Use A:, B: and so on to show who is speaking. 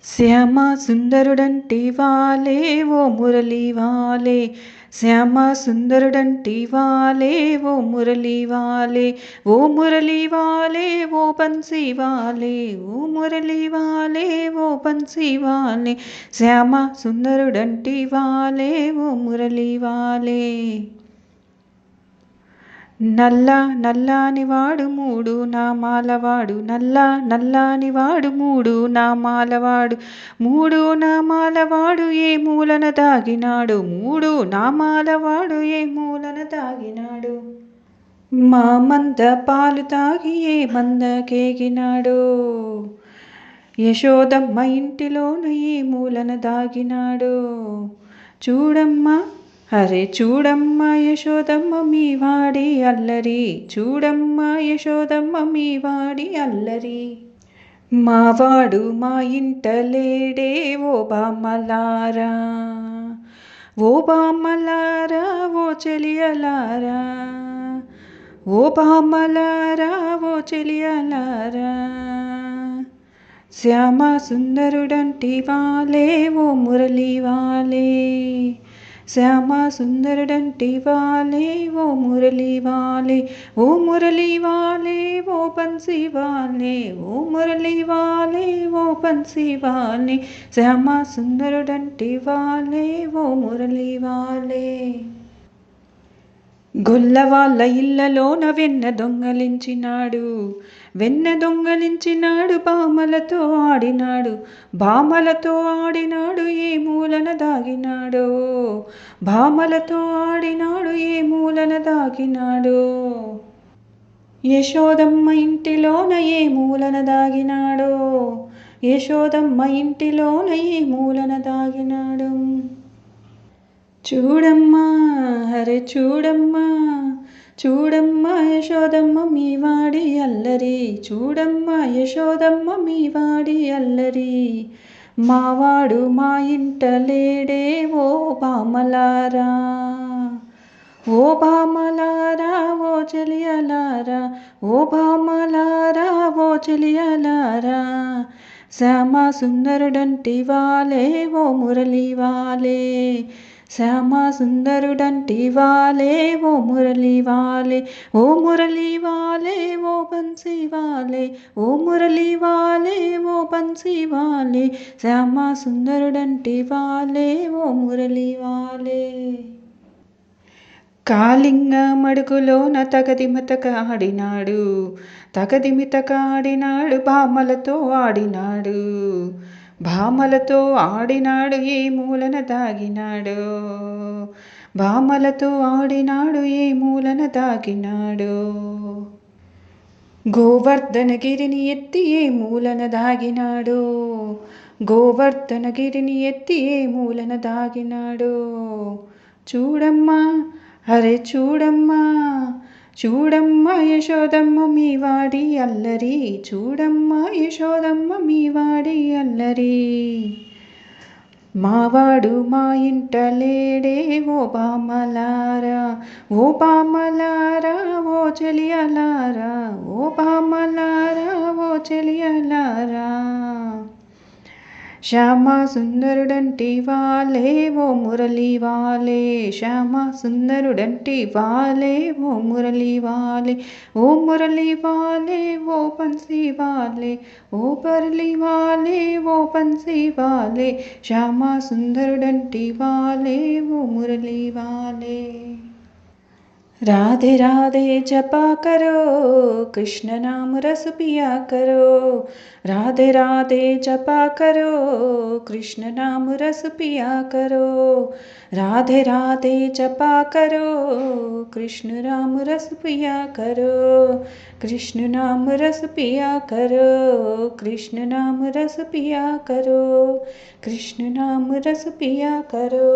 A: శ్యామ సుందరుడంటి వాలే ఓ మురళి వాలే, శ్యామ సుందరుడంటి వాలే ఓ మురళి వాలే, ఓ మురళి వాలే ఓ బన్సీ వాలే, ఓ మురళి వాలే ఓ బన్సీ వాలే, శ్యామ సుందరుడంటి వాలే ఓ మురళి వాలే. నల్ల నల్లానివాడు మూడు నామాలవాడు, నల్ల నల్లానివాడు మూడు నామాలవాడు, మూడు నామాలవాడు ఏ మూలన దాగినాడు, మూడు నామాలవాడు ఏ మూలన దాగినాడు. మా మంద పాలు తాగి ఏ మందకేగినాడో, యశోదమ్మ ఇంటిలోన ఏ మూలన దాగినాడో. చూడమ్మా అరే చూడమ్మ యశోదమ్మ మీ వాడి అల్లరి, చూడమ్మ యశోదమ్మ మీ వాడి అల్లరి. మావాడు మా ఇంట లేడే ఓ బామ్మలారా, ఓ బామ్మలారా ఓ చెలియలారా, ఓ బామ్మలారా ఓ చెలియలారా. శ్యామ సుందరుడంటి వాలే ఓ మురళి వాలే, శ్యామ సుందరుడంటి వాలే ఓ మురళి వాలే, ఓ మురళి వాలే ఓ బన్సీ వాలే, ఓ మురళి వాలే ఓ బన్సీ వాలే, శ్యామ సుందరుడంటి వాలే ఓ మురళి వాలే. గొల్ల వాళ్ళ ఇళ్ళలోన వెన్న దొంగలించినాడు, వెన్న దొంగలించినాడు, బామలతో ఆడినాడు, బామలతో ఆడినాడు ఏ మూలన దాగినాడో, బామలతో ఆడినాడు ఏ మూలన దాగినాడో. యశోదమ్మ ఇంటిలోన ఏ మూలన దాగినాడో, యశోదమ్మ ఇంటిలోన ఏ మూలన దాగినాడు. చూడమ్మా హరే చూడమ్మా, చూడమ్మా యశోదమ్మ మీ వాడి అల్లరి, చూడమ్మా యశోదమ్మ మీ వాడి అల్లరి. మావాడు మా ఇంట లేడే ఓ బామలారా, ఓ బామలారా ఓ చెలియలారా, ఓ బామలారా ఓ చెలియలారా. శ్యామ సుందరుడంటి వాలే ఓ మురళి వాలే, శ్యామ సుందరుడంటి వాలే ఓ మురళి వాలే, ఓ మురళి వాలే ఓ బన్సీ వాలే, ఓ మురళి వాలే ఓ బన్సీ వాలే, శ్యామ సుందరుడంటి వాలే ఓ మురళి వాలే. కాళింగ మడుగులోన తగదిమితక ఆడినాడు, తగదిమితక ఆడినాడు, బామలతో ఆడినాడు, భామలతో ఆడినాడు ఏ మూలన దాగినాడో, భామలతో ఆడినాడు ఏ మూలన దాగినాడో. గోవర్ధనగిరిని ఎత్తి ఏ మూలన దాగినాడో, గోవర్ధనగిరిని ఎత్తి ఏ మూలన దాగినాడో. చూడమ్మా అరే చూడమ్మా, చూడమ్మ యశోదమ్మ మీ వాడి అల్లరి, చూడమ్మ యశోదమ్మ మీ వాడి అల్లరి. మావాడు మా ఇంట లేడే ఓ బామలారా, ఓ బామలారా ఓ చెలియలారా, ఓ బామలారా ఓ చెలియలారా. శ్యామ సుందరుడంటి వాలే ఓ మురళి వాలే, శ్యామ సుందరుడంటి వాలే ఓ మురళి వాలే, ఓ మురళి వాలే ఓ బన్సీ వాలే, ఓ మురళి వాలే ఓ బన్సీ వాలే, శ్యామ సుందరుడంటి వాలే ఓ మురళి వాలే. राधे राधे जपा करो, कृष्ण नाम रस पिया करो, राधे राधे जपा करो, कृष्ण नाम रस पिया करो, राधे राधे जपा करो, कृष्ण नाम रस पिया करो, कृष्ण नाम रस पिया करो, कृष्ण नाम रस पिया करो, कृष्ण नाम रस पिया करो.